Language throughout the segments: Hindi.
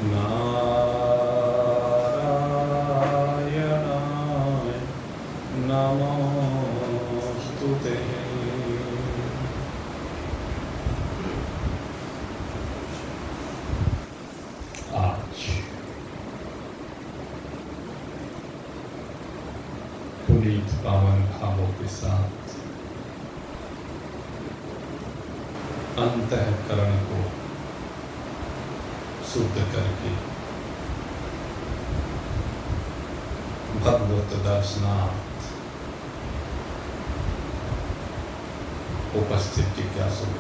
नारायणाय नमोस्तुते। आज पुनीत पावन भावों के साथ अंतःकरण को शुद्ध करके भगवत दर्शनार्थ उपस्थित जिज्ञासु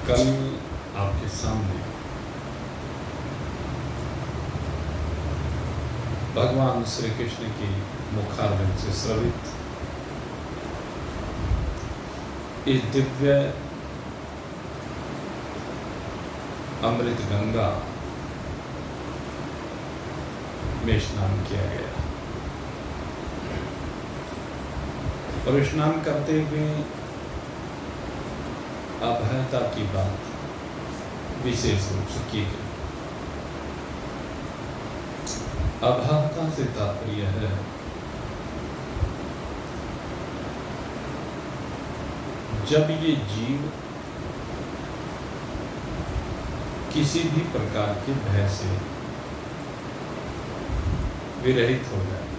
कल आपके सामने भगवान श्री कृष्ण की मुखारविंद से स्रवित इस दिव्य अमृत गंगा में स्नान किया गया और स्नान करते हुए अभयता की बात विशेष रूप से की गई। अभयता से तात्पर्य है जब ये जीव किसी भी प्रकार के भय से विरहित हो जाए,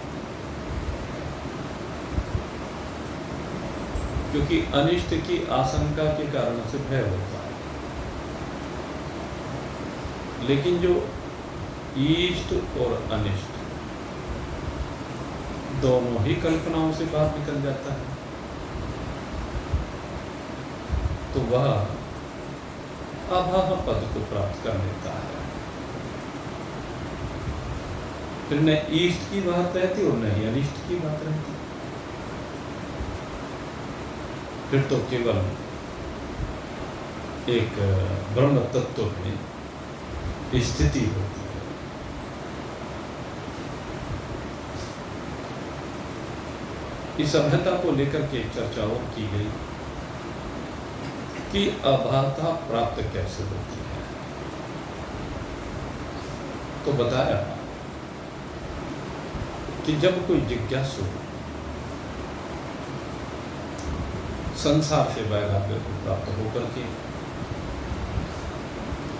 क्योंकि अनिष्ट की आशंका के कारण से भय होता है, लेकिन जो इष्ट और अनिष्ट दोनों ही कल्पनाओं से बाहर निकल जाता है, तो वह अभाव पद को प्राप्त कर लेता है। फिर न इष्ट की बात रहती और न ही अनिष्ट की बात रहती, फिर तो केवल एक ब्रह्म तत्व में स्थिति होती है। इस सभ्यता को लेकर के चर्चा और की गई कि अभावता प्राप्त कैसे होती है। तो बताया कि जब कोई जिज्ञासु संसार से वैराग्य को प्राप्त होकर के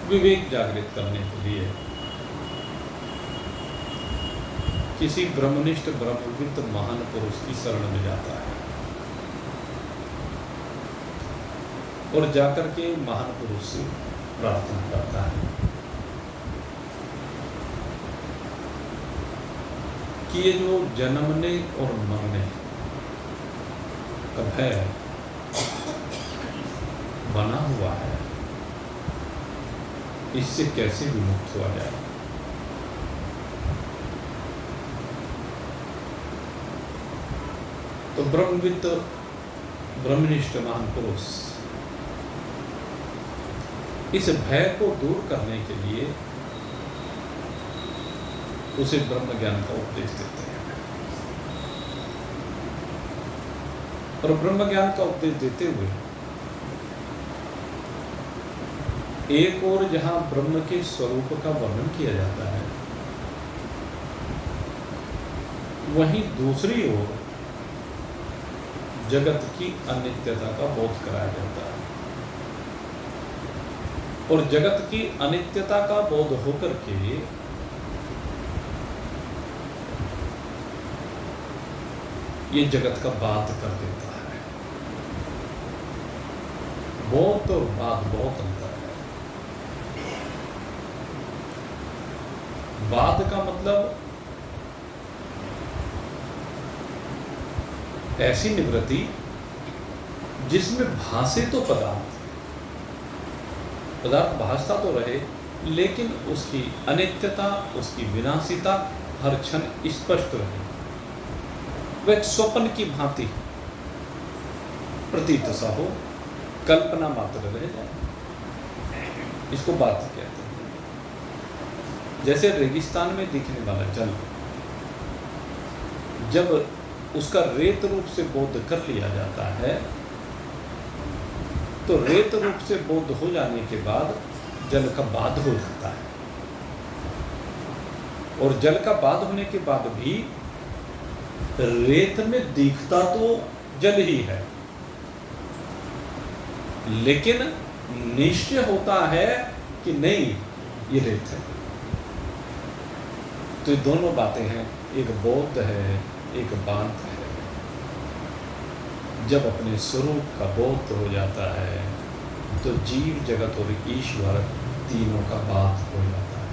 विवेक जागृत करने के लिए किसी ब्रह्मनिष्ठ ब्रह्मविद महान पुरुष की शरण में जाता है और जाकर के महान पुरुष से प्रार्थना करता है कि ये जो जन्मने और मरने का भय बना हुआ है, इससे कैसे विमुक्त हुआ जाए। तो ब्रह्मविद ब्रह्मनिष्ठ महान पुरुष इस भय को दूर करने के लिए उसे ब्रह्म ज्ञान का उपदेश देते हैं और ब्रह्म ज्ञान का उपदेश देते हुए एक और जहां ब्रह्म के स्वरूप का वर्णन किया जाता है, वहीं दूसरी ओर जगत की अनित्यता का बोध कराया जाता है और जगत की अनित्यता का बोध होकर के ये जगत का बात कर देता है। बोध और बात बहुत अंतर है। बात का मतलब ऐसी निवृत्ति जिसमें भासे तो पदार्थ भासता तो रहे, लेकिन उसकी अनित्यता, उसकी विनाशिता हर क्षण स्पष्ट रहे, वह एक स्वप्न की भांति प्रतीत सा हो, कल्पना मात्र रह जाए, इसको बात कहते हैं। जैसे रेगिस्तान में दिखने वाला जल जब उसका रेत रूप से बोध कर लिया जाता है तो रेत रूप से बोध हो जाने के बाद जल का बाध हो जाता है, और जल का बाध होने के बाद भी रेत में दिखता तो जल ही है, लेकिन निश्चय होता है कि नहीं ये रेत है। तो ये दोनों बातें हैं, एक बोध है, एक बांध है। जब अपने स्वरूप का बोध हो जाता है तो जीव जगत और ईश्वर तीनों का बात हो जाता है।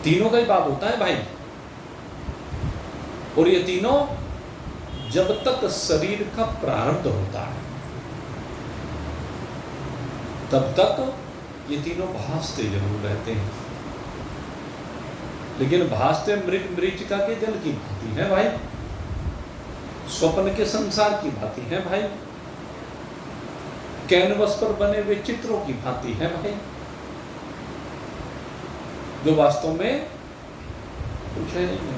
तीनों का ही बात होता है भाई। और ये तीनों जब तक शरीर का प्रारब्ध होता है तब तक ये तीनों भासते जरूर रहते हैं, लेकिन भासते मृग मरीचिका के जल की भांति है भाई, स्वप्न के संसार की भांति है भाई, कैनवस पर बने हुए चित्रों की भांति है भाई, जो वास्तव में कुछ है नहीं।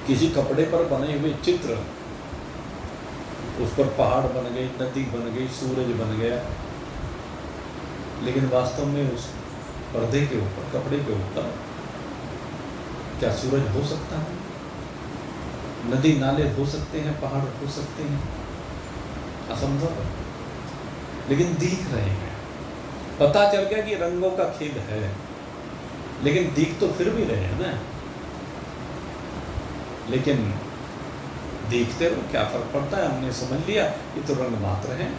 किसी कपड़े पर बने हुए चित्र, उस पर पहाड़ बन गई, नदी बन गई, सूरज बन गया, लेकिन वास्तव में उस पर्दे के ऊपर, कपड़े के ऊपर क्या सूरज हो सकता है? नदी नाले हो सकते हैं, पहाड़ हो सकते हैं? असंभव है। लेकिन दिख रहे हैं, पता चल गया कि रंगों का खेल है, लेकिन दिख तो फिर भी रहे हैं ना। लेकिन देखते रहो, क्या फर्क पड़ता है? हमने समझ लिया ये तो रंग मात्र है,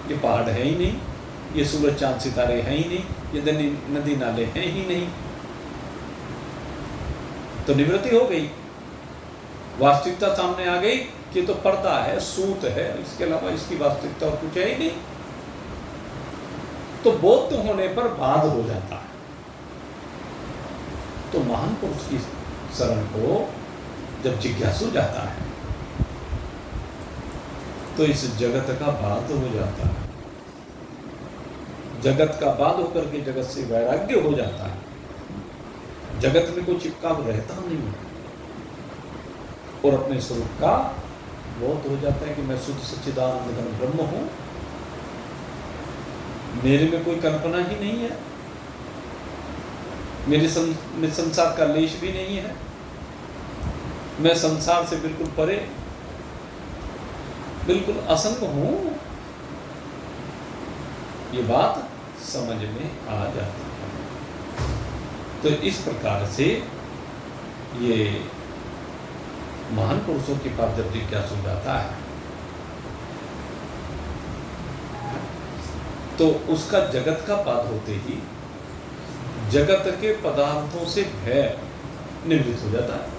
ये पहाड़ है ही नहीं, ये सूरज चांद सितारे हैं ही नहीं, ये नदी नाले हैं ही नहीं। तो निवृत्ति हो गई, वास्तविकता सामने आ गई कि तो पर्दा है, सूत है, इसके अलावा इसकी वास्तविकता और कुछ है ही नहीं। तो बोध होने पर बाध हो जाता है। तो महान पुरुष की शरण को जब जिज्ञासु जाता है तो इस जगत का बाध हो जाता है, जगत का बाध होकर के जगत से वैराग्य हो जाता है, जगत में कोई चिपकाव रहता नहीं है, और अपने स्वरूप का बोध हो जाता है कि मैं शुद्ध सच्चिदानंद घन ब्रह्म हूं, मेरे में कोई कल्पना ही नहीं है, मेरे में संसार का लेश भी नहीं है, मैं संसार से बिल्कुल परे, बिल्कुल असंग हूं। ये बात समझ में आ जाती है। तो इस प्रकार से ये महान पुरुषों के पास जब जिज्ञासु जाता है तो उसका जगत का बाध होते ही जगत के पदार्थों से भय निवृत्त हो जाता है।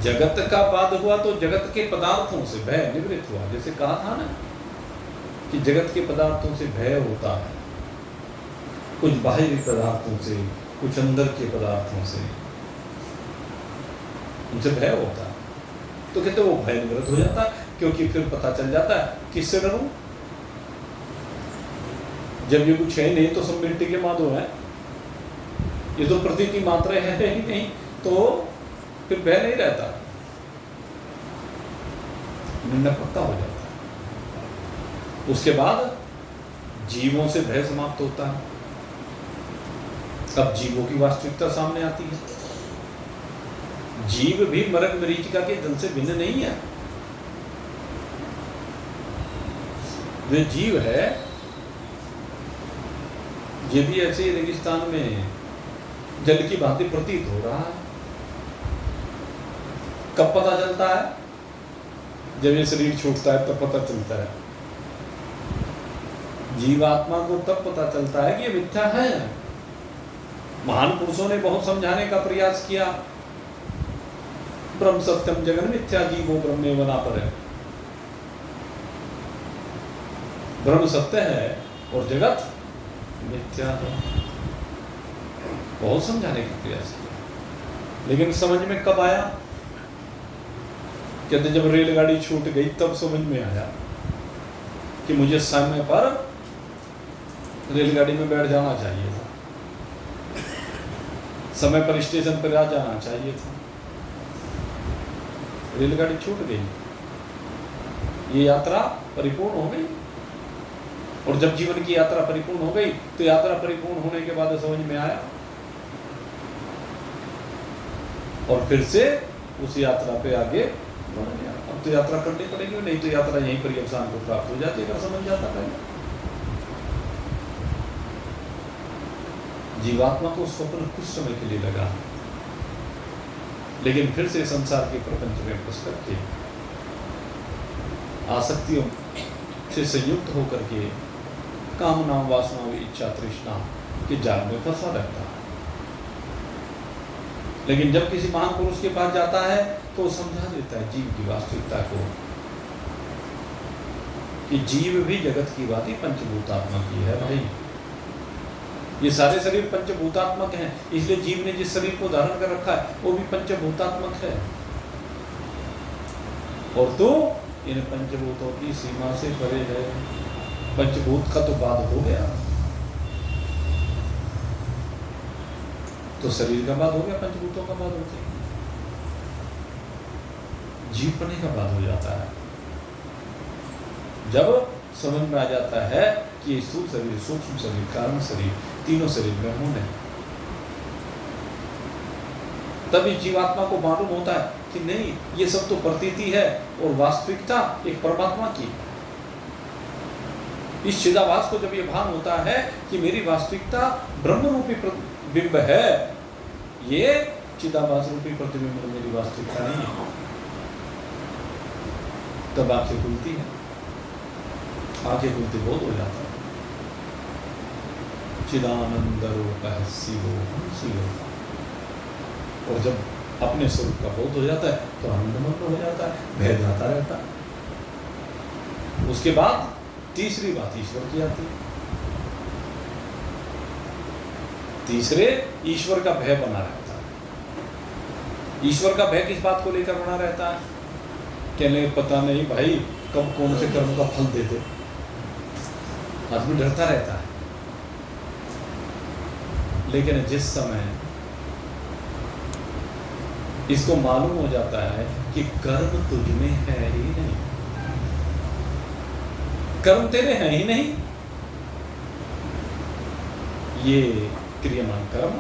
जगत का बाध हुआ तो जगत के पदार्थों से भय निवृत्त हुआ। जैसे कहा था ना कि जगत के पदार्थों से भय होता है, कुछ बाहरी पदार्थों से, कुछ अंदर के पदार्थों से, उनसे भय होता है। तो कहते वो भय निवृत्त हो जाता है, क्योंकि फिर पता चल जाता है किससे डरूं? जब ये कुछ है नहीं तो सब मिट्टी के माधो है, ये तो प्रतीति मात्र है ही नहीं, तो फिर भय नहीं रहता, निर्णय पक्का हो जाता है। उसके बाद जीवों से भय समाप्त होता है। अब जीवों की वास्तविकता सामने आती है। जीव भी मरग मरीचिका के जल से भिन्न नहीं है। वे जीव है, ये भी ऐसे ही रेगिस्तान में जल की भांति प्रतीत हो रहा है। कब पता चलता है? जब ये शरीर छूटता है तब पता चलता है। जीवात्मा को तब पता चलता है कि ये मिथ्या है। महान पुरुषों ने बहुत समझाने का प्रयास किया, ब्रह्म सत्यम जगन मिथ्या, जीवो ब्रह्मेव नापर है। ब्रह्म सत्य है और जगत मिथ्या है। बहुत समझाने का प्रयास किया, लेकिन समझ में कब आया? कहते जब रेलगाड़ी छूट गई तब समझ में आया कि मुझे समय पर रेलगाड़ी में बैठ जाना चाहिए था, समय पर स्टेशन पर आ जाना चाहिए था। रेलगाड़ी छूट गई, ये यात्रा परिपूर्ण हो गई। और जब जीवन की यात्रा परिपूर्ण हो गई तो यात्रा परिपूर्ण होने के बाद समझ में आया और फिर से उस यात्रा पे आगे बढ़ गया। अब तो यात्रा करनी पड़ेगी, नहीं तो यात्रा यहीं पर अवसान को प्राप्त हो जाती है, समझ जाता पहले। जीवात्मा को स्वप्न कुछ समय के लिए लगा, लेकिन फिर से संसार के प्रपंच में फंस करके आसक्तियों से संयुक्त होकर के कामना, वासना, इच्छा, तृष्णा के जाल में फंसा रहता है। लेकिन जब किसी महान पुरुष के पास जाता है तो वो समझा देता है जीव की वास्तविकता को कि जीव भी जगत की बात ही पंचभूतात्मा की है भाई। ये सारे शरीर पंचभूतात्मक हैं, इसलिए जीव ने जिस शरीर को धारण कर रखा है वो भी पंचभूतात्मक है। और तो इन पंचभूतों की सीमा से परे है। पंचभूत का तो बाद हो गया, तो शरीर का बाद हो गया, पंचभूतों का बाद होते हैं, जीव पने का बाद हो जाता है। जब समझ में आ जाता है कि स्थूल शरीर, सूक्ष्म शरीर, कारण शरीर, तीनों शरीर में होने, तब इस जीवात्मा को मालूम होता है कि नहीं, ये सब तो प्रतीति है और वास्तविकता एक परमात्मा की। इस चिदाभास को जब ये भान होता है कि मेरी वास्तविकता ब्रह्म रूपी बिंब है, ये चिदाभास रूपी प्रतिबिंब मेरी वास्तविकता नहीं है, तब आंखें खुलती है। आंखें खुलती बोध हो जाता है, चिदानंद रूपः शिवोऽहं शिवः। और जब अपने स्वरूप का बोध हो जाता है तो आनंदमग्न हो जाता है, भय जाता रहता है। उसके बाद तीसरी बात ईश्वर की आती है। तीसरे ईश्वर का भय बना रहता है। ईश्वर का भय किस बात को लेकर बना रहता है? कहने पता नहीं भाई कब कौन से कर्म का फल दे दे, आदमी डरता रहता है। लेकिन जिस समय इसको मालूम हो जाता है कि कर्म तुझ में है ही नहीं, कर्म तेरे हैं ही नहीं, ये क्रियमान कर्म,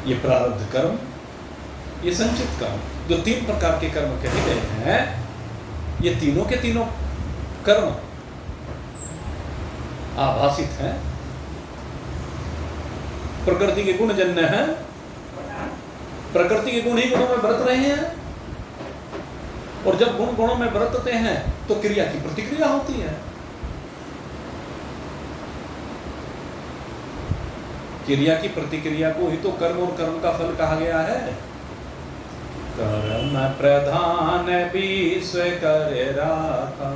ये प्रारब्ध कर्म, ये संचित कर्म, जो 3 प्रकार के कर्म कहे गए हैं, ये तीनों के तीनों कर्म आभासित हैं, प्रकृति के गुण जन्य हैं, प्रकृति के गुण ही गुणों में बरत रहे हैं। और जब गुण गुणों में बरतते हैं तो क्रिया की प्रतिक्रिया होती है। क्रिया की प्रतिक्रिया को ही तो कर्म और कर्म का फल कहा गया है। कर्म प्रधान विश्व कर राखा,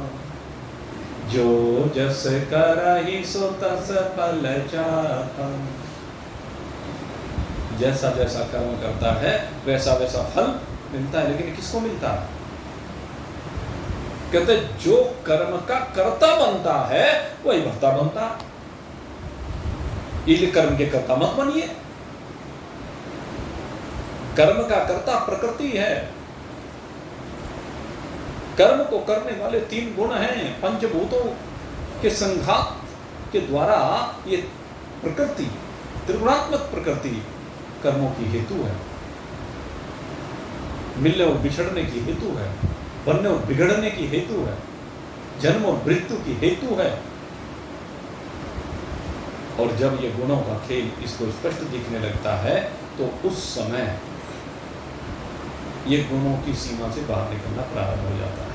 जो जस करहि सो तस फल चाखा। जैसा जैसा कर्म करता है वैसा वैसा फल मिलता है, लेकिन किसको मिलता है? कहते जो कर्म का कर्ता बनता है वही भक्ता बनता है। इसलिए कर्म के कर्ता मत बनिए। कर्म का कर्ता प्रकृति है। कर्म को करने वाले 3 गुण हैं, पंचभूतों के संघात के द्वारा ये प्रकृति, त्रिगुणात्मक प्रकृति कर्मों की हेतु है, मिलने और बिछड़ने की हेतु है, बनने और बिगड़ने की हेतु है, जन्म और मृत्यु की हेतु है। और जब ये गुणों का खेल इसको स्पष्ट दिखने लगता है तो उस समय ये गुणों की सीमा से बाहर निकलना प्रारंभ हो जाता है।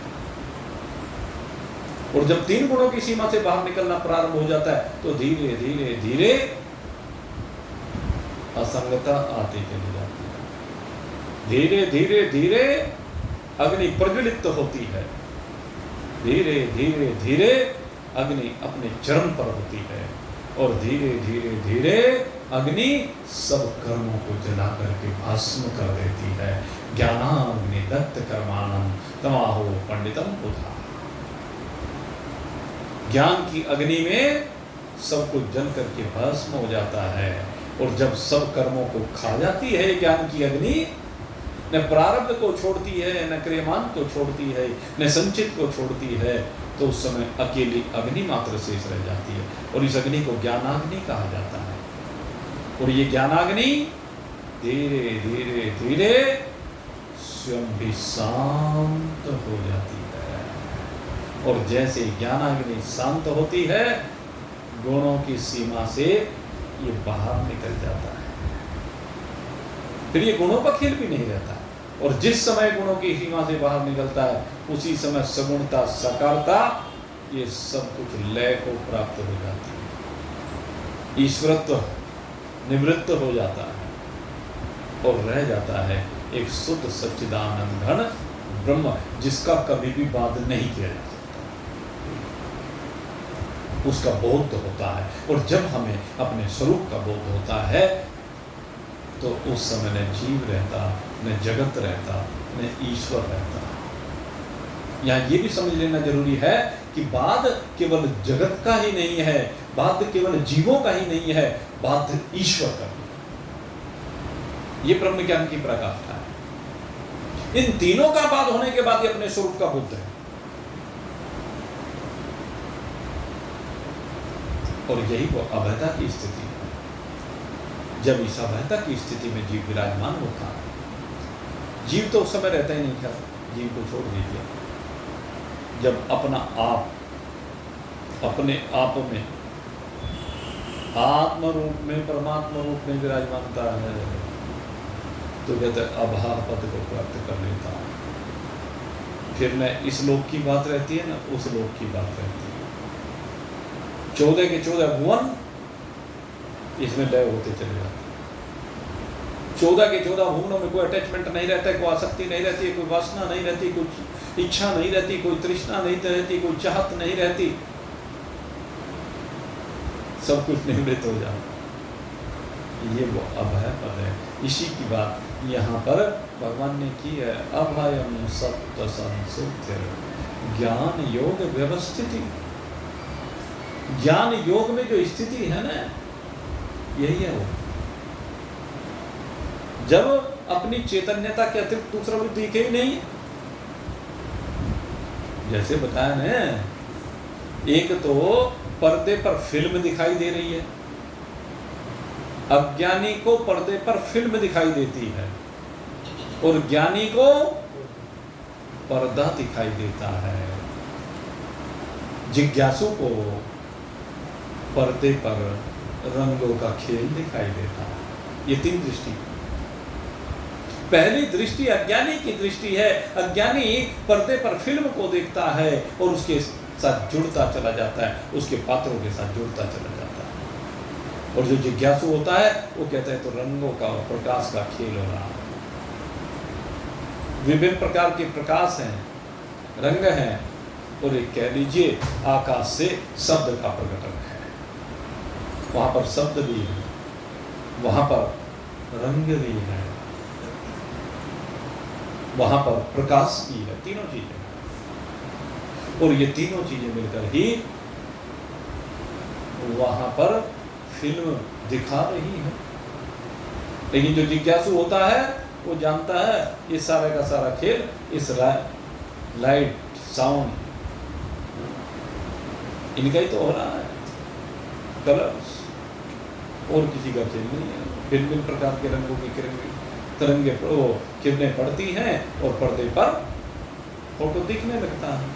और जब 3 गुणों की सीमा से बाहर निकलना प्रारंभ हो जाता है तो धीरे धीरे धीरे असंगता आती चली जाती है। धीरे धीरे धीरे अग्नि प्रज्वलित होती है, धीरे धीरे धीरे अग्नि अपने चरम पर होती है, और धीरे धीरे धीरे अग्नि सब कर्मों को जला करके भस्म कर देती है। ज्ञानाग्नि दत्त कर्माणं तमाहो पंडितम बुधा। ज्ञान की अग्नि में सब कुछ जल करके भस्म हो जाता है। और जब सब कर्मों को खा जाती है ज्ञान की अग्नि, न प्रारब्ध को छोड़ती है, न क्रियमान को छोड़ती है, न संचित को छोड़ती है, तो उस समय अकेली अग्नि मात्र शेष रह जाती है। और इस अग्नि को ज्ञानाग्नि कहा जाता है। और ये ज्ञानाग्नि धीरे धीरे धीरे स्वयं भी शांत हो जाती है। और जैसे ज्ञानाग्नि शांत होती है, गुणों की सीमा से ये बाहर निकल जाता है। फिर ये गुणों का खेल भी नहीं रहता। और जिस समय गुणों की सीमा से बाहर निकलता है, उसी समय सगुणता, साकारता, ये सब कुछ लय को प्राप्त हो जाती है। ईश्वरत्व निवृत्त हो जाता है और रह जाता है एक शुद्ध सच्चिदानंद घन ब्रह्म, जिसका कभी भी बाध नहीं किया जा सकता। उसका बोध होता है। और जब हमें अपने स्वरूप का बोध होता है, तो उस समय न जीव रहता, न जगत रहता, न ईश्वर रहता। यहाँ ये भी समझ लेना जरूरी है कि बाध केवल जगत का ही नहीं है, बाध केवल जीवों का ही नहीं है, बाध ईश्वर का भी है। ये ब्रह्म ज्ञान की प्रकाष्ठा है। इन तीनों का बाध होने के बाद ये अपने स्वरूप का बुद्ध है। और यही वो अभयता की स्थिति है। जब इस अभयता की स्थिति में जीव विराजमान होता है, जीव तो उस समय रहता ही नहीं था, जीव को छोड़ दीजिए। जब अपना आप अपने आप में आत्म रूप में, परमात्मा रूप में विराजमानता है, तो कहते अभाव पद को प्राप्त कर लेता है। फिर न इस लोक की बात रहती है, न उस लोक की बात रहती है। 14 के 14 भुवन इसमें लय होते चले जाते हैं। 14 के 14 भुवनों में कोई अटैचमेंट नहीं रहता है, कोई आसक्ति नहीं रहती है, कोई वासना नहीं रहती, कोई इच्छा नहीं रहती, कोई तृष्णा नहीं रहती, कोई चाहत नहीं रहती, सब कुछ निवृत्त हो जाता। ये वो अभय पद है। इसी की बात यहाँ पर भगवान ने की है। अभयम सत्व संसुप्ति ज्ञान योग व्यवस्थिति। ज्ञान योग में जो स्थिति है ना, यही है वो। जब अपनी चैतन्यता के अतिरिक्त दूसरा कुछ दिखे ही नहीं। जैसे बताया ना, एक तो पर्दे पर फिल्म दिखाई दे रही है, अज्ञानी को पर्दे पर फिल्म दिखाई देती है, और ज्ञानी को पर्दा दिखाई देता है। जिज्ञासु को पर्दे पर रंगों का खेल दिखाई देता है। ये 3 दृष्टि। पहली दृष्टि अज्ञानी की दृष्टि है। अज्ञानी पर्दे पर फिल्म को देखता है और उसके साथ जुड़ता चला जाता है, उसके पात्रों के साथ जुड़ता चला जाता है। और जो जिज्ञासु होता है, वो कहता है तो रंगों का और प्रकाश का खेल हो रहा है। विभिन्न प्रकार के प्रकाश हैं, रंग हैं, और एक कह लीजिए आकाश से शब्द का प्रकटन है। वहां पर शब्द भी है, वहां पर रंग भी है, वहां पर प्रकाश भी है। तीनों चीजें, और ये तीनों चीजें मिलकर ही वहां पर फिल्म दिखा रही है। लेकिन जो जिज्ञासु होता है, वो जानता है ये सारा का सारा खेल इस लाइट साउंड इनका ही तो हो रहा है, कलर्स, और किसी का खेल नहीं है। भिन्न भिन्न प्रकार के रंगों की तरंगे किरणें पड़ती हैं और पर्दे पर फोटो दिखने लगता है।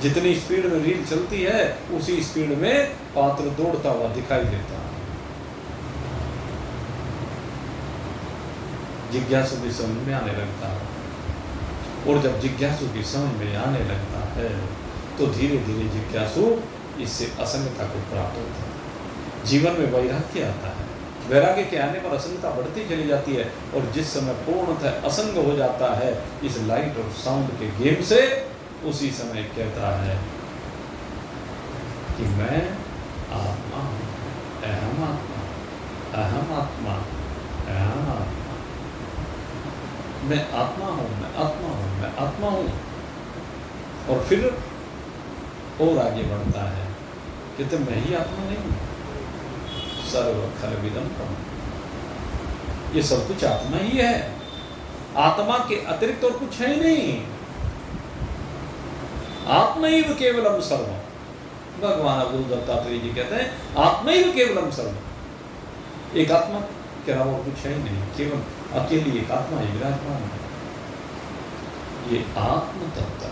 जितनी स्पीड में रील चलती है, उसी स्पीड में पात्र दौड़ता हुआ दिखाई देता है। जिज्ञासु भी समझ में आने लगता है, और जब जिज्ञासु भी समझ में आने लगता है, तो धीरे धीरे जिज्ञासु इससे असंगता को प्राप्त होता है। जीवन में वैराग्य आता है। वैराग्य के आने पर असंगता बढ़ती चली जाती है, और जिस समय पूर्णतः असंग हो जाता है इस लाइट और साउंड के गेम से, उसी समय कहता है कि मैं आत्मा हूँ, अहम आत्मा, अहम आत्मा, अहम आत्मा, मैं आत्मा हूँ, मैं आत्मा हूँ, मैं आत्मा हूँ। और फिर और आगे बढ़ता है, कहते मैं ही आत्मा नहीं हूँ, सर्व खल विदम ब्रह्म, ये सब कुछ आत्मा ही है। आत्मा के अतिरिक्त और कुछ है ही नहीं। आत्मैव केवलम सर्वम। भगवान गुरु दत्तात्रेय जी कहते हैं आत्मैव केवलम सर्वम। एक आत्मा के अलावा और कुछ है ही नहीं, केवल अकेली एक आत्मा ही विराजमान है। ये आत्म तत्व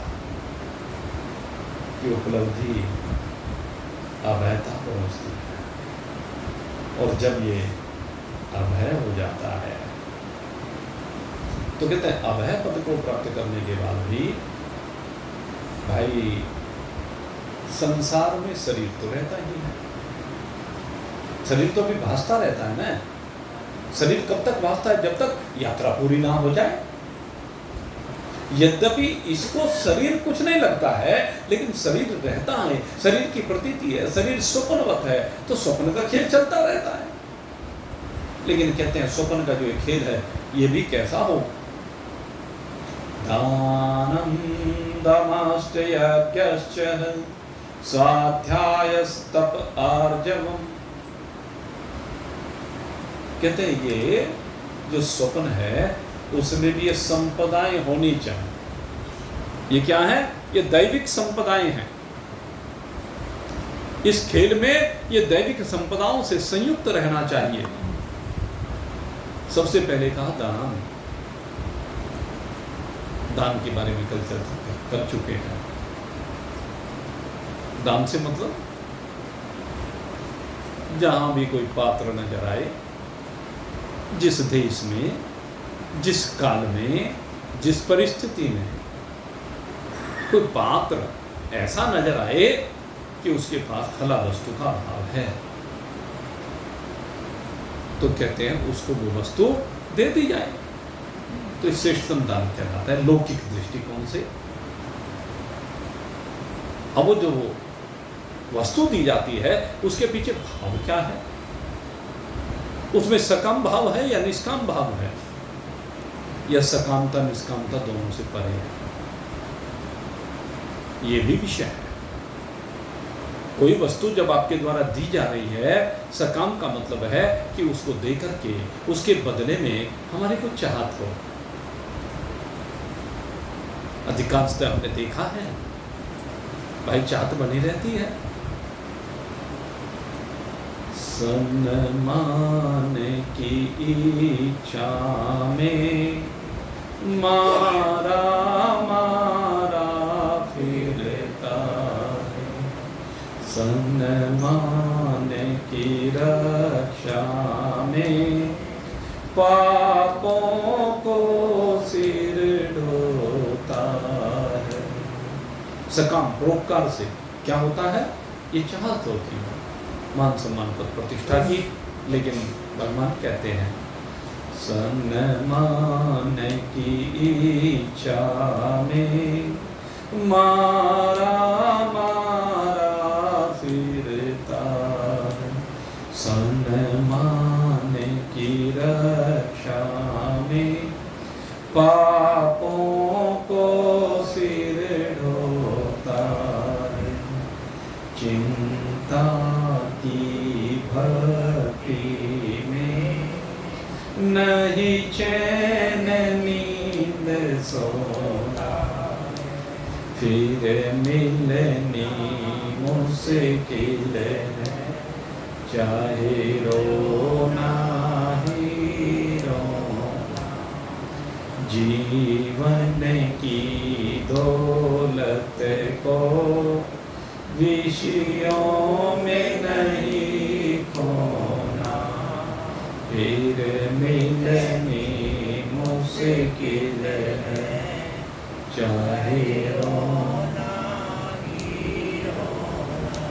की उपलब्धि अभयता पहुंचती है। और जब ये अभय हो जाता है तो कहते हैं अभय पद को प्राप्त करने के बाद भी भाई संसार में शरीर तो रहता ही है। शरीर तो भी भासता रहता है ना। शरीर कब तक भासता है? जब तक यात्रा पूरी ना हो जाए। यद्यपि इसको शरीर कुछ नहीं लगता है, लेकिन शरीर रहता है, शरीर की प्रतीति है, शरीर स्वप्नवत है, तो स्वप्न का खेल चलता रहता है। लेकिन कहते हैं स्वप्न का जो एक खेल है ये भी कैसा हो? दानम दमश्च यज्ञश्च स्वाध्यायस्तप आर्जवम। कहते हैं ये जो स्वप्न है उसमें भी ये संपदाएं होनी चाहिए। ये क्या है? ये दैविक संपदाएं हैं। इस खेल में ये दैविक संपदाओं से संयुक्त रहना चाहिए। सबसे पहले कहा दान। दान के बारे में कल चर्चा कर चुके हैं। दान से मतलब जहां भी कोई पात्र नजर आए, जिस देश में, जिस काल में, जिस परिस्थिति में कोई पात्र ऐसा नजर आए कि उसके पास फला वस्तु का अभाव है, तो कहते हैं उसको वो वस्तु दे दी जाए। तो श्रेष्ठतम दान कहलाता है लौकिक दृष्टिकोण से। अब वो जो वस्तु दी जाती है उसके पीछे भाव क्या है? उसमें सकाम भाव है या निष्काम भाव है, या सकामता निष्कामता दोनों से परे है? ये भी विषय है। कोई वस्तु जब आपके द्वारा दी जा रही है, सकाम का मतलब है कि उसको दे करके उसके बदले में हमारे को चाहत हो। अधिकांशतः हमने देखा है भाई चाहत बनी रहती है। सम्मान की इच्छा में मारा मारा फिरता है, सम्मान की रक्षा में पापों को सिर ढोता है। सकाम परोपकार से क्या होता है? ये चाहत होती है मान सम्मान पर प्रतिष्ठा की। लेकिन भगवान कहते हैं सम्मान की इच्छा में मारा मारा फिरता है, सम्मान की रक्षा में पापों को सिर ढोता है। चिंता की भक्ति में नहीं चैन नींद सोना, फिर मिलनी मुश्किल है, चाहे रोना ही रोना। जीवन की दौलत को विषयों में नहीं खोना, फिर मिलनी मुश्किल है, चाहे रोना ही रोना।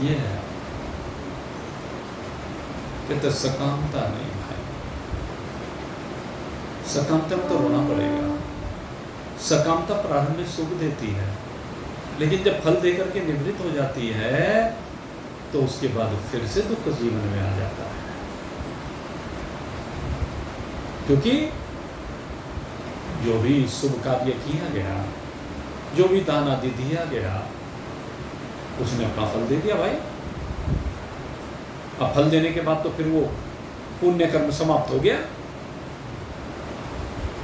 ये है कहते सकामता नहीं है। सकामता में तो रोना पड़ेगा। सकामता प्रारंभ में सुख देती है, लेकिन जब फल देकर के निवृत्त हो जाती है तो उसके बाद फिर से दुख जीवन में आ जाता है। क्योंकि जो भी शुभ कार्य किया गया, जो भी दान आदि दिया गया, उसने अपना फल दे दिया भाई। अब फल देने के बाद तो फिर वो पुण्य कर्म समाप्त हो गया।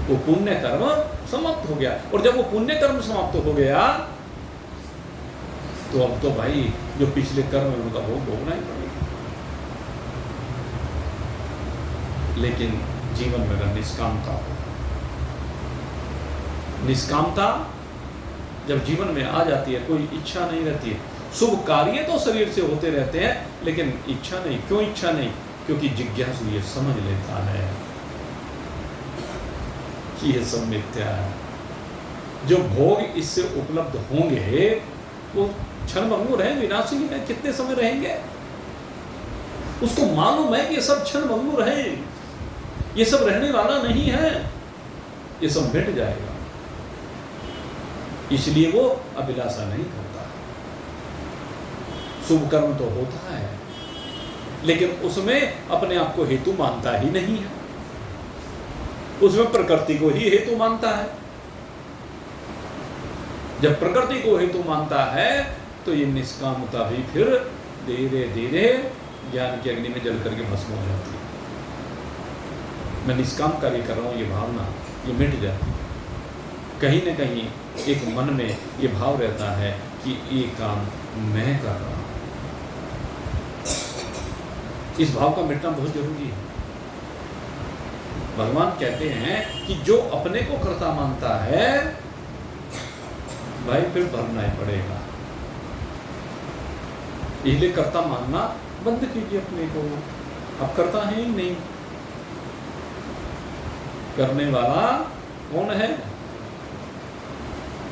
वो पुण्य कर्म समाप्त हो गया। और जब वो पुण्य कर्म समाप्त हो गया तो अब तो भाई जो पिछले कर्म है उनका भोग भोगना ही पड़ेगा। लेकिन जीवन में अगर निष्कामता हो, निष्कामता जब जीवन में आ जाती है, कोई इच्छा नहीं रहती है। शुभ कार्य तो शरीर से होते रहते हैं लेकिन इच्छा नहीं। क्यों इच्छा नहीं? क्योंकि जिज्ञासु ये समझ लेता है कि ये सब मिथ्या है। जो भोग इससे उपलब्ध होंगे वो क्षणभंगुर है, विनाशी है। कितने समय रहेंगे? उसको मालूम है कि ये सब क्षणभंगुर है, ये सब रहने वाला नहीं है, ये सब मिट जाएगा। इसलिए वो अभिलाषा नहीं करता। शुभ कर्म तो होता है लेकिन उसमें अपने आप को हेतु मानता ही नहीं है, उसमें प्रकृति को ही हेतु मानता है। जब प्रकृति को हेतु मानता है तो ये निष्कामता भी फिर धीरे धीरे ज्ञान की अग्नि में जल करके भस्म हो जाती है। मैं निष्काम कार्य कर रहा हूँ, ये भावना ये मिट जाती है। कहीं न कहीं एक मन में ये भाव रहता है कि ये काम मैं कर रहा हूँ। इस भाव का मिटना बहुत जरूरी है। भगवान कहते हैं कि जो अपने को कर्ता मानता है भाई फिर भरना ही पड़ेगा। इसलिए कर्ता मानना बंद कीजिए अपने को। अब कर्ता है ही नहीं। करने वाला कौन है?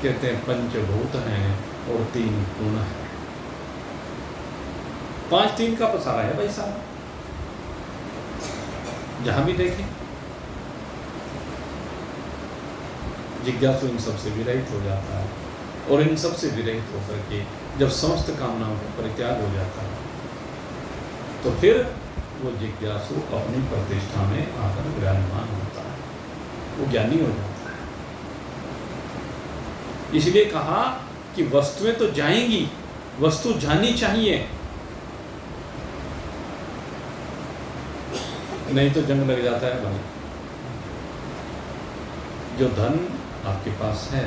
कहते हैं पंचभूत हैं और 3 गुण है। 5-3 का पसारा है भाई साहब। जहां भी देखें जिज्ञासु इन सबसे विरहित हो जाता है और इन सबसे विरहित होकर के जब समस्त कामनाओं का परित्याग हो जाता है तो फिर वो जिज्ञासु अपनी प्रतिष्ठा में आकर विराजमान होता है, वो ज्ञानी हो जाता है। इसलिए कहा कि वस्तुएं तो जाएंगी, वस्तु जानी चाहिए, नहीं तो जंग लग जाता है भाई। जो धन आपके पास है,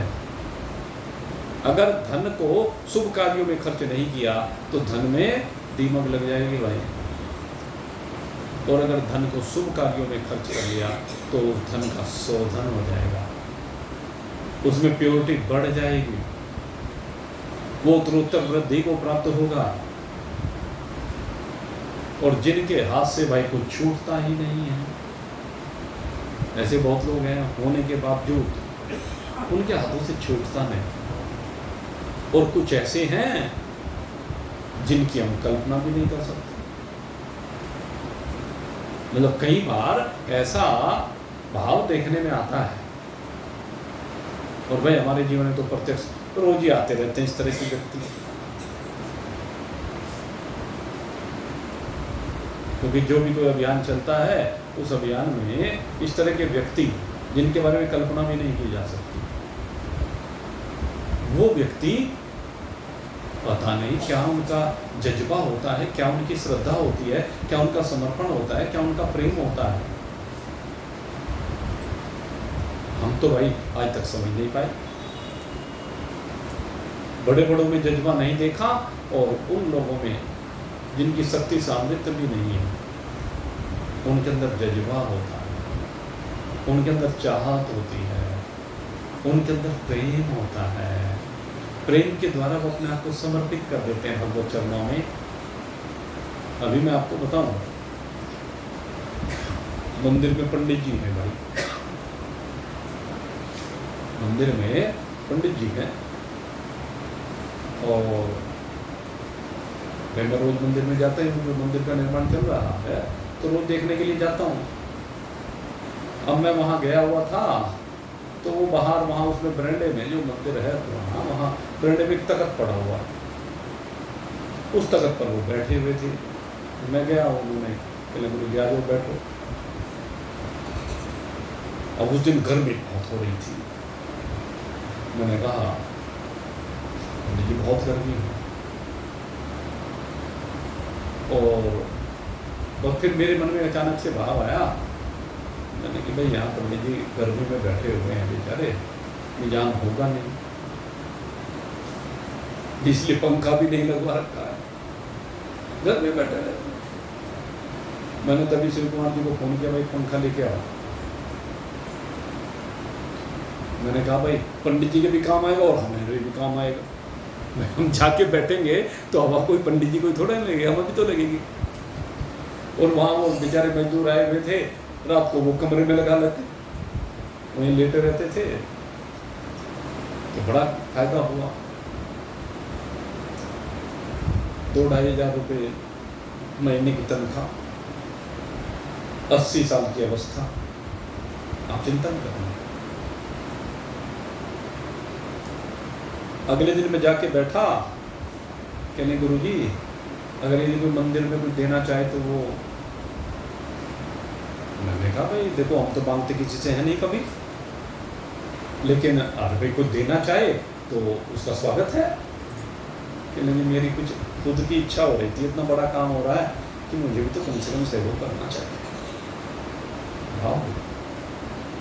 अगर धन को शुभ कार्यों में खर्च नहीं किया तो धन में दीमक लग जाएगी भाई। और अगर धन को शुभ कार्यों में खर्च कर लिया तो धन का शोधन हो जाएगा, उसमें प्योरिटी बढ़ जाएगी, वो उत्तरोत्तर वृद्धि को प्राप्त होगा। और जिनके हाथ से भाई कुछ छूटता ही नहीं है, ऐसे बहुत लोग हैं होने के बावजूद उनके हाथों से छूटता नहीं। और कुछ ऐसे हैं जिनकी हम कल्पना भी नहीं कर सकते। मतलब कई बार ऐसा भाव देखने में आता है, और भाई हमारे जीवन में तो प्रत्यक्ष रोज ही आते रहते हैं इस तरह के व्यक्ति। क्योंकि जो भी कोई अभियान चलता है उस अभियान में इस तरह के व्यक्ति जिनके बारे में कल्पना भी नहीं की जा सकती, वो व्यक्ति पता नहीं क्या उनका जज्बा होता है, क्या उनकी श्रद्धा होती है, क्या उनका समर्पण होता है, क्या उनका प्रेम होता है। हम तो भाई आज तक समझ नहीं पाए। बड़े बड़ों में जज्बा नहीं देखा और उन लोगों में जिनकी शक्ति सामर्थ्य भी नहीं है उनके अंदर जज्बा होता है, उनके अंदर चाहत होती है, उनके अंदर प्रेम होता है। प्रेम के द्वारा वो अपने आप को समर्पित कर देते हैं भगवत चरणों में। अभी मैं आपको बताऊं, मंदिर में पंडित जी हैं भाई, मंदिर में पंडित जी हैं और मैं रोज मंदिर में जाता हूँ। मंदिर का निर्माण चल रहा है तो रोज देखने के लिए जाता हूँ। अब मैं वहाँ गया हुआ था तो वो बाहर वहाँ उसमें बरंडे में जो मंदिर है पुराना, वहाँ बरंडे में एक तख्त पड़ा हुआ, उस तख्त पर वो बैठे हुए थे। मैं गया, उन्होंने कहले गुरु जी आ जाओ बैठो। अब उस दिन गर्मी बहुत हो रही थी। मैंने कहा पंडित जी बहुत गर्मी है। और फिर मेरे मन में अचानक से भाव आया मैंने कि भाई यहाँ पंडित जी गर्मी में बैठे हुए हैं बेचारे, निजाम होगा नहीं, इसलिए पंखा भी नहीं लगवा रखा है, घर में बैठे रहे। मैंने तभी शिव कुमार जी को फोन किया, भाई पंखा लेके आओ। मैंने कहा भाई पंडित जी के भी काम आएगा और हमारे भी काम आएगा। हम जाके बैठेंगे तो हवा कोई पंडित जी कोई थोड़ा नहीं लगेगी, हमें भी तो लगेगी। और वहाँ वो बेचारे मजदूर आए हुए थे, रात को वो कमरे में लगा लेते, वहीं लेटे रहते थे, तो बड़ा फायदा हुआ। 2-2,500 रुपये महीने की तनख्वाह, 80 साल की अवस्था, आप चिंतन करें। अगले दिन मैं जाके बैठा, कहने गुरुजी अगर यदि कोई मंदिर में कुछ देना चाहे तो वो, मैंने कहा भाई देखो हम तो मांगते किसी से है नहीं कभी, लेकिन अगर भाई कुछ देना चाहे तो उसका स्वागत है। कि नहीं, मेरी कुछ खुद की इच्छा हो रही थी, इतना बड़ा काम हो रहा है कि मुझे भी तो कम से कम सेवा करना चाहिए। हाँ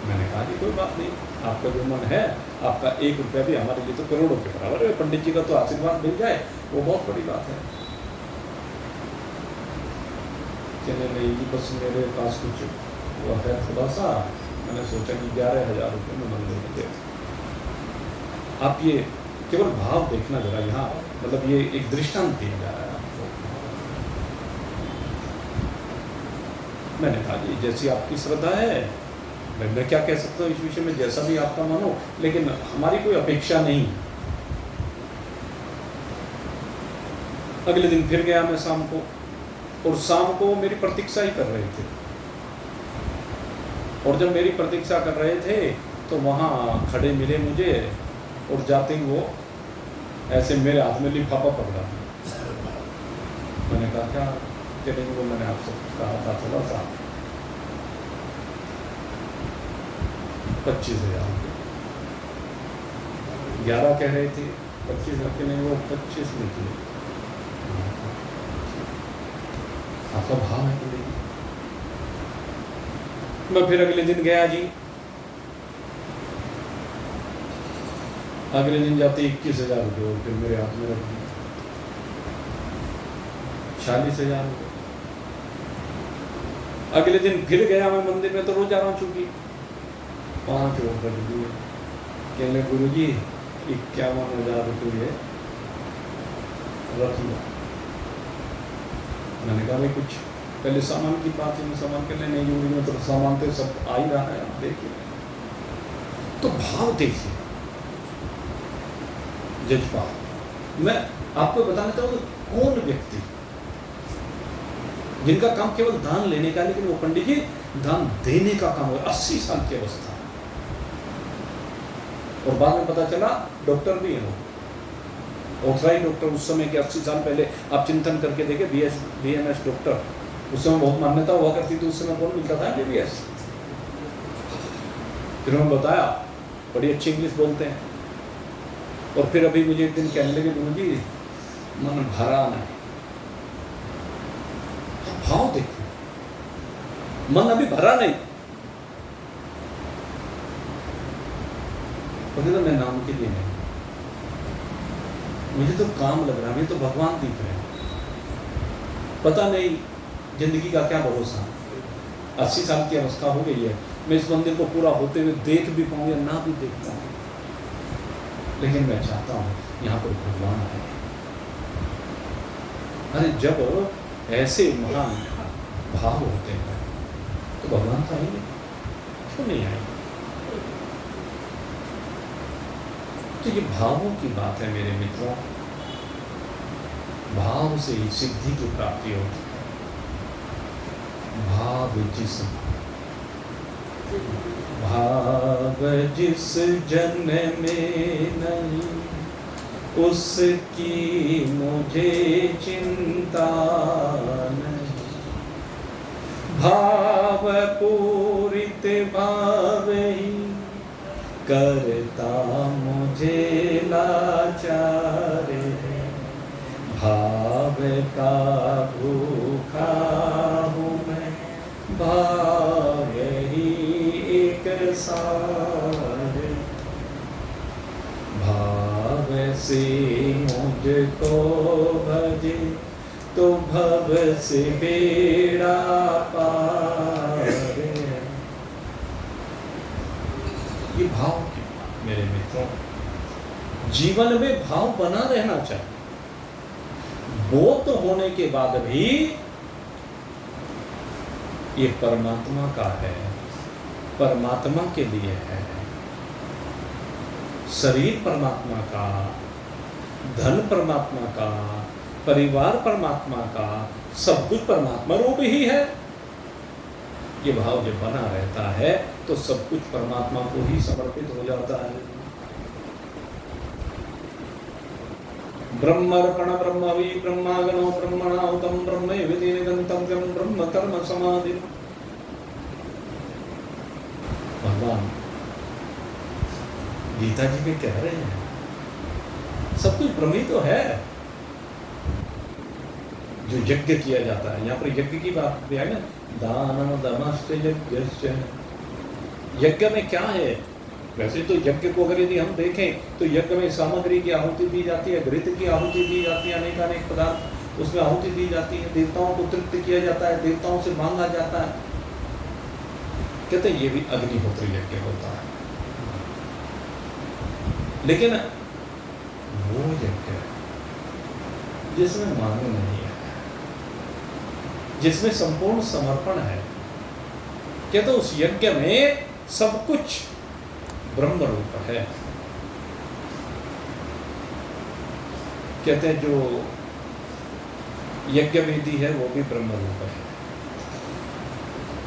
मैंने कहा कि कोई बात नहीं, आपका जो मन है, आपका 1 रुपया भी हमारे लिए तो करोड़ों के बराबर है। पंडित जी का तो आशीर्वाद मिल जाए वो बहुत बड़ी बात है। चले नहीं जी, बस मेरे पास कुछ वो है थोड़ा सा, मैंने सोचा कि 11,000 रुपये में मंदिर में दे। आप ये केवल भाव देखना जरा, यहाँ मतलब ये एक दृष्टांत दिया जा रहा है आपको। मैंने कहा जी जैसी आपकी श्रद्धा है, मैं क्या कह सकता हूँ इस विषय में, जैसा भी आपका मन हो, लेकिन हमारी कोई अपेक्षा नहीं। अगले दिन फिर गया मैं शाम को, और शाम को मेरी प्रतीक्षा ही कर रहे थे। और जब मेरी प्रतीक्षा कर रहे थे तो वहाँ खड़े मिले मुझे, और जाते ही वो ऐसे मेरे हाथ में लिफाफा पकड़ा। मैंने कहा क्या चलेंगे, वो मैंने आपसे कहा था थोड़ा सा 25,000 रुपये, 11 कह रहे थे, 25 रखे नहीं, वो 25 निकले। आपका भाव है तो देखिए। मैं फिर अगले दिन गया जी, अगले दिन जाते 21,000 रुपये, फिर मेरे हाथ में रख दिया 40,000 रुपये। अगले दिन फिर गया मैं मंदिर में, तो रोज आ रहा हूँ चूंकि 5 और रख दिए। कहने गुरु जी 51,000 रुपये रख लिया। मैंने कहा भाई कुछ पहले सामान की बात है, सामान के लिए नहीं जरूरी में, तो सामान तो सब आ ही रहा है, आप देखिए। तो भाव देखिए, जज्बात। मैं आपको बताना चाहूँगा कौन व्यक्ति जिनका काम केवल दान लेने का, लेकिन वो पंडित जी दान देने का काम है, 80 साल की अवस्था, और बाद में पता चला डॉक्टर भी है वो, ऑथराइज डॉक्टर। उस समय के 80 साल पहले आप चिंतन करके देखे, BMS डॉक्टर, उस समय बहुत मान्यता हुआ करती थी। उस समय कौन मिलता था MBBS। फिर उन्होंने बताया, बड़ी अच्छी इंग्लिश बोलते हैं। और फिर अभी मुझे एक दिन कहने लगे गुरु जी मन भरा नहीं। भाव देखो, मन अभी भरा नहीं, तो मैं नाम के लिए नहीं, मुझे तो काम लग रहा है, मुझे तो भगवान दिख रहे हैं। पता नहीं जिंदगी का क्या भरोसा। 80 साल की अवस्था हो गई है, मैं इस मंदिर को पूरा होते हुए देख भी पाऊँ या ना भी देख पाऊँ, लेकिन मैं चाहता हूँ यहाँ पर भगवान आए। अरे जब ऐसे महान भाव होते हैं तो भगवान तो आएंगे, क्यों नहीं आएंगे। तो ये भावों की बात है मेरे मित्रों। भाव से ही सिद्धि की प्राप्ति होती है। भाव जिस जन में नहीं, उसकी मुझे चिंता नहीं। भाव पूरित भाव ही करता मुझे लाचार है। भाव का भूखा हूँ मैं, भाव ही सारे, भाव से मुझको भजे तो भव से बेड़ा पार। ये भाव की बात मेरे मित्रों, जीवन में भाव बना रहना चाहिए। बोध होने के बाद भी ये परमात्मा का है, परमात्मा के लिए है। शरीर परमात्मा का, धन परमात्मा का, परिवार परमात्मा का, सब कुछ परमात्मा रूप ही है। ये भाव जब बना रहता है तो सब कुछ परमात्मा को ही समर्पित हो जाता है। ब्रह्मर्पण ब्रह्मवी ब्रह्मागनो ब्रह्मणाहुतम ब्रह्मैवेति निगंतव्यम ब्रह्म कर्म समाधि। भगवान गीता जी में कह रहे हैं सब कुछ ब्रह्म ही तो है। जो यज्ञ किया जाता है, यहाँ पर यज्ञ की बात भी है ना, दानम दमश्च यज्ञश्च। यज्ञ में क्या है? वैसे तो यज्ञ को अगर यदि हम देखें तो यज्ञ में सामग्री की आहुति दी जाती है, घृत की आहुति दी जाती है, अनेक पदार्थ उसमें आहुति दी जाती है, देवताओं को तृप्त किया जाता है, देवताओं से मांगा जाता है। कहते हैं ये भी अग्निहोत्र यज्ञ होता है। लेकिन वो यज्ञ जिसमें मांग नहीं है, जिसमें संपूर्ण समर्पण है, कहते उस यज्ञ में सब कुछ ब्रह्म रूप है। कहते हैं जो यज्ञ वेदी है वो भी ब्रह्म रूप है।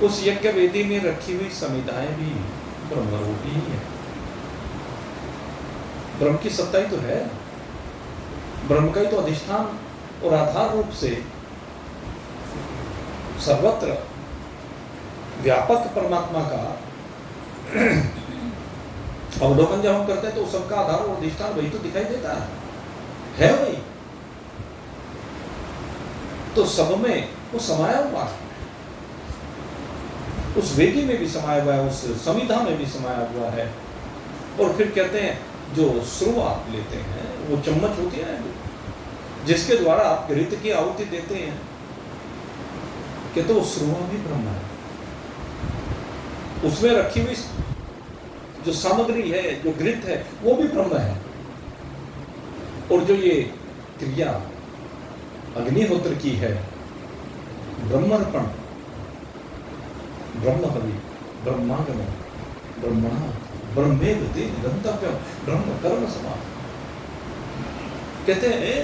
उस यज्ञ वेदी में रखी हुई संविधाएं भी ब्रह्म रूप ही है। ब्रह्म की सत्ता ही तो है, ब्रह्म का ही तो अधिष्ठान और आधार रूप से सर्वत्र व्यापक परमात्मा का अवलोकन जब हम करते हैं तो सबका आधार और अधिष्ठान वही तो दिखाई देता है वही तो सब में वो समाया हुआ है। उस वेदी में भी समाया हुआ है, उस संविधा में भी समाया हुआ है। और फिर कहते हैं जो श्रुव आप लेते हैं, वो चम्मच होती है जिसके द्वारा आप घृत की आहुति देते हैं, कहते वो श्रुव भी ब्रह्म है। उसमें रखी हुई जो सामग्री है, जो घृत है, वो भी ब्रह्म है। और जो ये क्रिया अग्निहोत्र की है, ब्रह्मर्पण, ब्रह्महवि, ब्रह्मागम, ब्रह्मणा ब्रह्मेव तेन गंतव्यम ब्रह्म कर्म समाधि। कहते हैं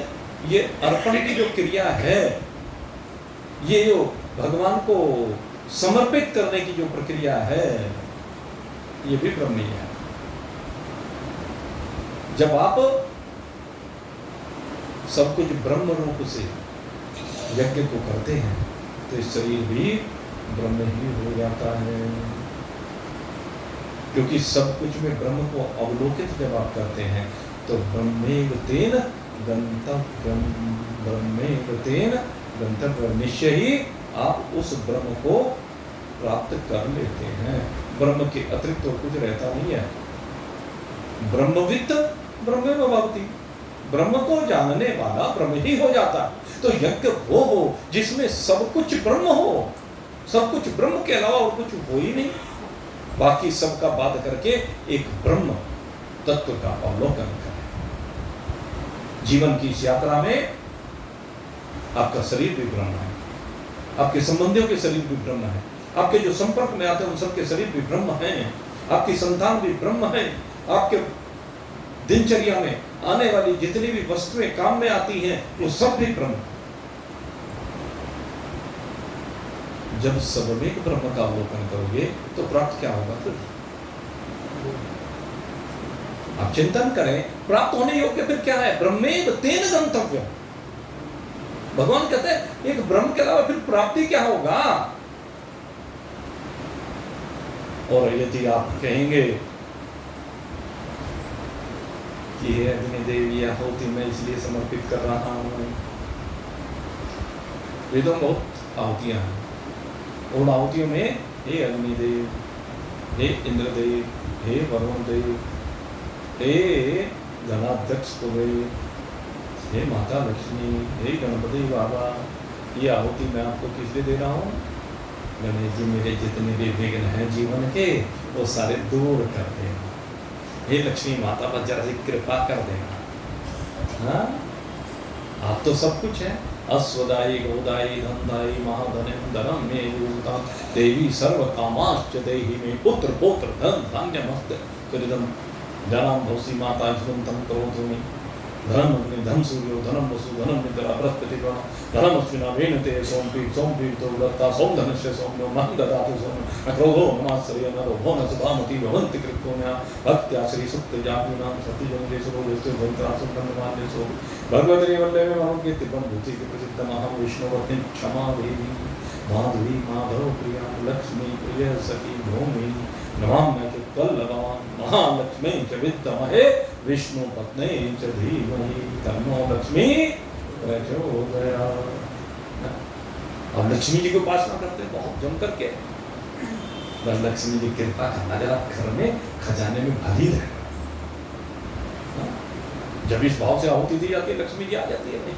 ये अर्पण की जो क्रिया है, ये जो भगवान को समर्पित करने की जो प्रक्रिया है, ये भी ब्रह्म ही है। जब आप सब कुछ ब्रह्म रूप से यज्ञ को करते हैं तो शरीर भी ब्रह्म ही हो जाता है। क्योंकि सब कुछ में ब्रह्म को अवलोकित जब आप करते हैं तो ब्रह्मेव तेन गंतव्यम, ब्रह्मेव तेन गंतव्यम, निश्चय ही आप उस ब्रह्म को प्राप्त कर लेते हैं। ब्रह्म के अतिरिक्त तो कुछ रहता नहीं है। ब्रह्मविद ब्रह्मेव भवति, ब्रह्म को जानने वाला ब्रह्म ही हो जाता है। तो यज्ञ वो हो जिसमें सब कुछ ब्रह्म हो, सब कुछ ब्रह्म के अलावा और कुछ हो ही नहीं, बाकी सबका बात करके एक ब्रह्म तत्व का अवलोकन करें। जीवन की इस यात्रा में आपका शरीर भी ब्रह्म है, आपके संबंधियों के शरीर भी ब्रह्म है, आपके जो संपर्क में आते हैं उन सबके शरीर भी ब्रह्म हैं, आपकी संतान भी ब्रह्म है, आपके दिनचर्या में आने वाली जितनी भी वस्तुएं काम में आती हैं वो सब भी ब्रह्म। जब सर्ववेक ब्रह्म का अवलोकन करोगे तो प्राप्त क्या होगा? फिर आप चिंतन करें, प्राप्त होने योग्य फिर क्या है? ब्रह्मेव तेन गंतव्यम। भगवान कहते हैं एक ब्रह्म के अलावा फिर प्राप्ति क्या होगा? और यदि आप कहेंगे कि हे अग्निदेव ये आहुति मैं इसलिए समर्पित कर रहा हूं, वेदों में बहुत आहुतियां हैं, उन आहुतियों में हे अग्निदेव हे इंद्रदेव, हे वरुण देव, हे धनाध्यक्ष कुबेर, हे माता लक्ष्मी, हे गणपति बाबा, ये आहुति मैं आपको किस लिए दे रहा हूँ? गणेश जी मेरे जितने भी विघ्न हैं जीवन के वो सारे दूर कर देना। हे लक्ष्मी माता पर जरा सी कृपा कर देना। हाँ, आप तो सब कुछ है। अश्वदायी गोदायी धनदायी महाधनिम धनम मे युता देवी सर्व कामाश्च देहि मे पुत्र पौत्र धन धान्य मस्त कृदम जनाम भवसी माता तम करोतु मे धनम अग्नि धन सूर्यो धनम वसु धनम निद्रा बृहस्पति प्रण धनम अश्विना वेनते सोमपी तो दत्ता सोम धनस्य सोम्यो महं ददातु सोम क्रोधो नमाश्रय नरो भो न सुभामति भवन्ति कृत्योन्या भक्त्या श्री सुक्त जापीनां सती जंगे सरो देते भक्त्रासुम धन्यवाद सो भगवती वल्लभे मनो के तिपन भूति के प्रसिद्ध महाम विष्णुवती क्षमा देवी माधवी माधव प्रिया लक्ष्मी प्रिय सखी भूमि नमाम्य च वल्लभान् महालक्ष्मी च विद्महे विष्णु पत्नी च धीमहि तन्नो लक्ष्मी प्रचोदयात्। अब लक्ष्मी जी की उपासना करते हैं बहुत जम करके, बस लक्ष्मी जी कृपा करना जरा घर में खजाने में भरी रहे। जब इस भाव से आहुति दी जाती है लक्ष्मी जी आ जाती है। भाई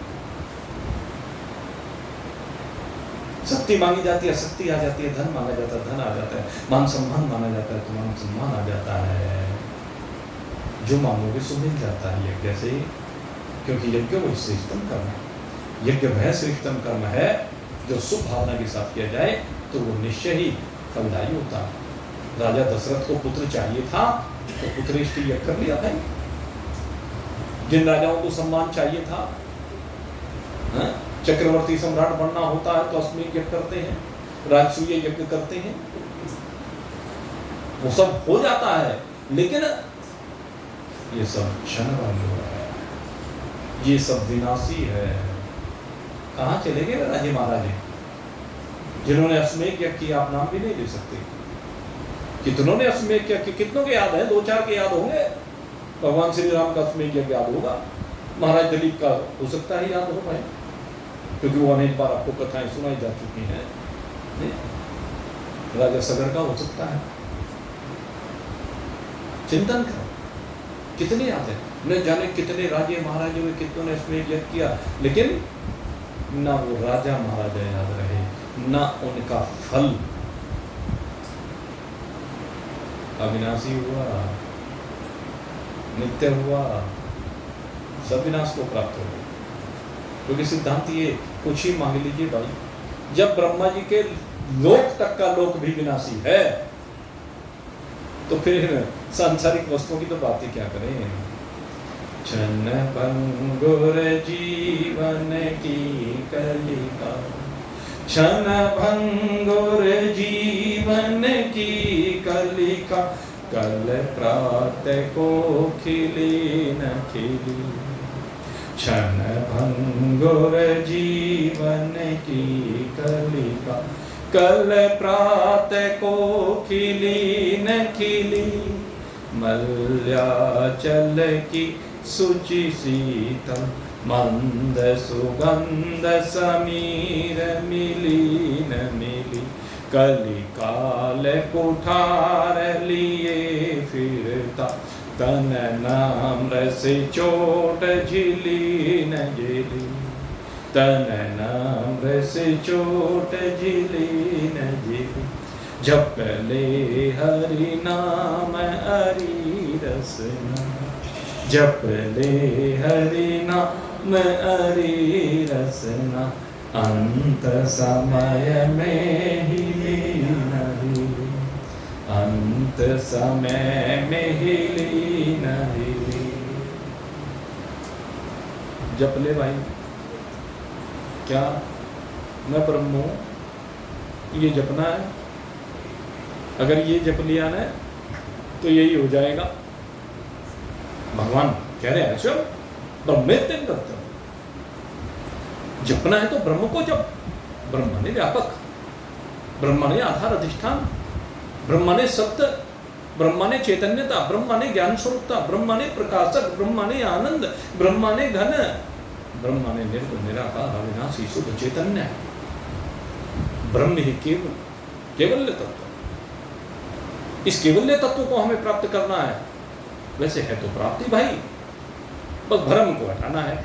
शक्ति मांगी जाती है, शक्ति आ जाती है। धन मांगा जाता है, धन आ जाता है। मान सम्मान मांगा जाता है तो मान सम्मान आ जाता है। जो मांगोगे सो मिल जाता है यज्ञ से, क्योंकि यज्ञ वो श्रेष्ठतम कर्म है। यज्ञ वह श्रेष्ठतम कर्म है जो शुभ भावना के साथ किया जाए तो वो निश्चय ही फलदायी होता है। राजा दशरथ को पुत्र चाहिए था तो पुत्रेष्टि यज्ञ कर लिया भाई। जिन राजाओं को सम्मान चाहिए था, चक्रवर्ती सम्राट बनना होता है तो अश्वमेध यज्ञ करते हैं, राजसूय यज्ञ करते हैं, वो सब हो जाता है। लेकिन ये सब क्षणभंगुर है, ये सब विनाशी है। कहाँ चले गए राजे महाराजे जिन्होंने अश्वमेध यज्ञ किया? आप नाम भी नहीं ले सकते। कितनों ने अश्वमेध यज्ञ किया? कितनों के याद है? 2-4 के याद होंगे। भगवान श्री राम का अश्वमेध यज्ञ याद होगा, महाराज दिलीप का हो सकता है याद हो पाए, क्योंकि वो अनेक बार आपको कथाएं सुनाई जा चुकी हैं। राजा सगर का हो सकता है। चिंतन करो कितने याद है, न जाने कितने राजे महाराजे हुए, कितनों ने इसमें यज्ञ किया, लेकिन ना वो राजा महाराजा याद रहे, ना उनका फल अविनाशी हुआ, नित्य हुआ, सब विनाश को प्राप्त हो गए। क्योंकि सिद्धांत ये कुछ ही मांग लीजिए भाई, जब ब्रह्मा जी के लोक तक का लोक भी विनाशी है तो फिर सांसारिक वस्तुओं की तो बात ही क्या करें। क्षण भंगुर जीवन की कलिका, क्षण भंगुर जीवन की कलिका, कल प्रातः को खिली न खिली। क्षण भंगुर जीवन की कलिका, कल प्रातः को खिली न खिली। मल्याचल की शुचि शीतल, मंद सुगंध समीर मिली न मिली। कलिकाल कुठार लिए फिरता, तन नाम्र से चोट झिली न झिली। तन नाम्र से चोट झिली न झिली। जप ले हरि नाम हरि रसना, जप ले हरि नाम हरि रसना। अंत समय में ही नहीं, अंत समय में ही नहीं। जप ले भाई, क्या मैं ब्रह्म हूँ, ये जपना है। अगर ये जप लिया ना तो यही हो जाएगा। भगवान कह रहे हैं ऐसा ब्रह्मेत्यं करते, जपना है तो ब्रह्म को जप। ब्रह्म ने व्यापक, ब्रह्म ने आधार अधिष्ठान, ब्रह्म ने सत्य, ब्रह्म ने चैतन्यता, ब्रह्म ने ज्ञान स्वरूपता, ब्रह्म ने प्रकाशक, ब्रह्म ने आनंद, ब्रह्म ने घन, ब्रह्म ने निर्गुण निराकार अविनाशी शुद्ध चैतन्य। ब्रह्म ही केवल केवल तत्व। इस केवल्य तत्व को हमें प्राप्त करना है। वैसे है तो प्राप्ति भाई, बस भ्रम को हटाना है।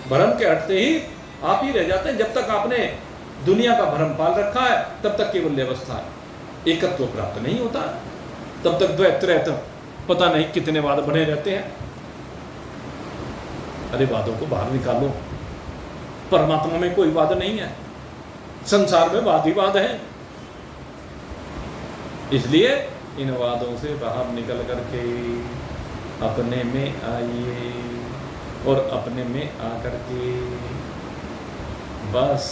भ्रम के हटते ही आप ही रह जाते हैं। जब तक आपने दुनिया का भ्रम पाल रखा है तब तक केवल अवस्था है, एकत्व प्राप्त नहीं होता। तब तक द्वैत त्रैत पता नहीं कितने वाद बने रहते हैं। अरे वादों को बाहर निकालो, परमात्मा में कोई वाद नहीं है, संसार में वाद ही वाद है। इसलिए इन वादों से बाहर निकल करके अपने में आइए और अपने में आकर के बस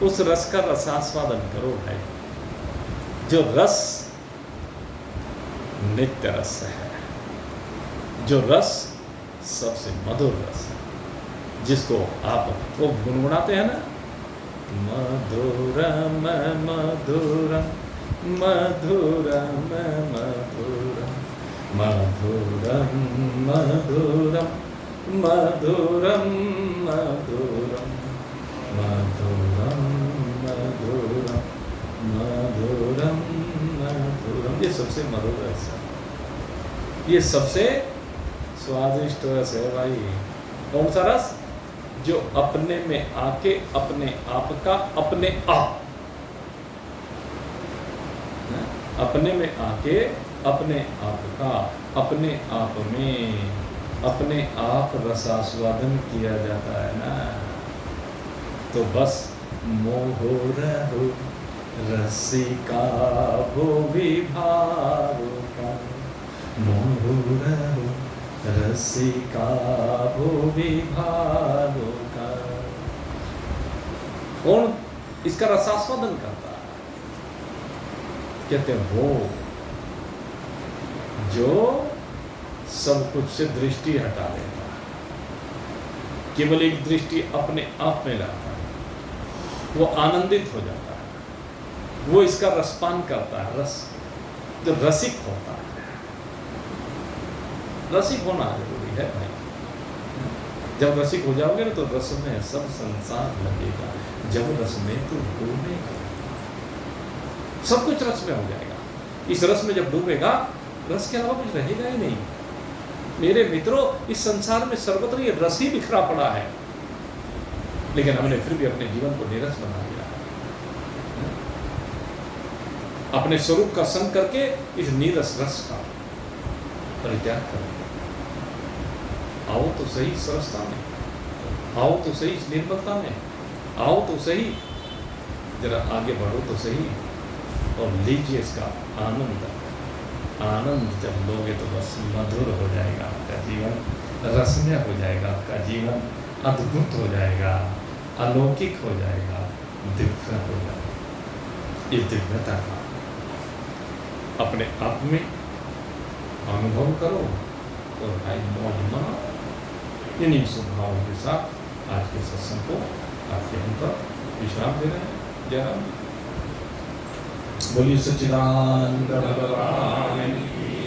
उस रस का रसास्वादन करो भाई, जो रस नित्य रस है, जो रस सबसे मधुर रस है, जिसको आप वो गुनगुनाते हैं ना, मधुरम मधुरम मधुरम मधुरम मधुरम मधुरम मधुरम मधुरम मधुरम मधुरम मधुरम मधुरम, ये सबसे मधुर रस है, ये सबसे स्वादिष्ट रस है भाई। कौन सा रस? जो अपने में आके अपने आप का अपने आप, अपने में आके अपने आप का अपने आप में अपने आप रसास्वादन किया जाता है ना, तो बस मोहो रहो रसिका भोगी भावुका, मोहो रहो रसिका भोगी भावुका। कौन इसका रसास्वादन करता है? कहते हैं वो जो सब कुछ से दृष्टि हटा लेता है, केवल एक दृष्टि अपने आप में लाता है, वो आनंदित हो जाता है, वो इसका रसपान करता है। रस जो रसिक होता है, रसिक होना जरूरी है भाई। जब रसिक हो जाओगे ना तो रस में सब संसार लगेगा। जब रस में तो डूबेगा, सब कुछ रस में हो जाएगा। इस रस में जब डूबेगा, रस के अलावा कुछ रहेगा ही नहीं। मेरे मित्रों, इस संसार में सर्वत्र ये रस ही बिखरा पड़ा है, लेकिन हमने फिर भी अपने जीवन को निरस बना दिया है। अपने स्वरूप का संग करके इस नीरस रस का परित्याग करें। आओ तो सही सरसता में, आओ तो सही इस निर्मलता में, आओ तो सही, जरा आगे बढ़ो तो सही और लीजिए इसका आनंद। आनंद जब लोगे तो बस मधुर हो जाएगा आपका जीवन, रसमय हो जाएगा आपका जीवन, अद्भुत हो जाएगा, अलौकिक हो जाएगा, दिव्य हो जाएगा। ये दिव्यता का अपने आप में अनुभव करो और भाई मौज मनाओ। इन्हीं शुभभावों के साथ आज के सत्संग को आपके हम पर विश्राम दे रहे हैं। जय राम। बोलिए सच्चिदानंद भगवान की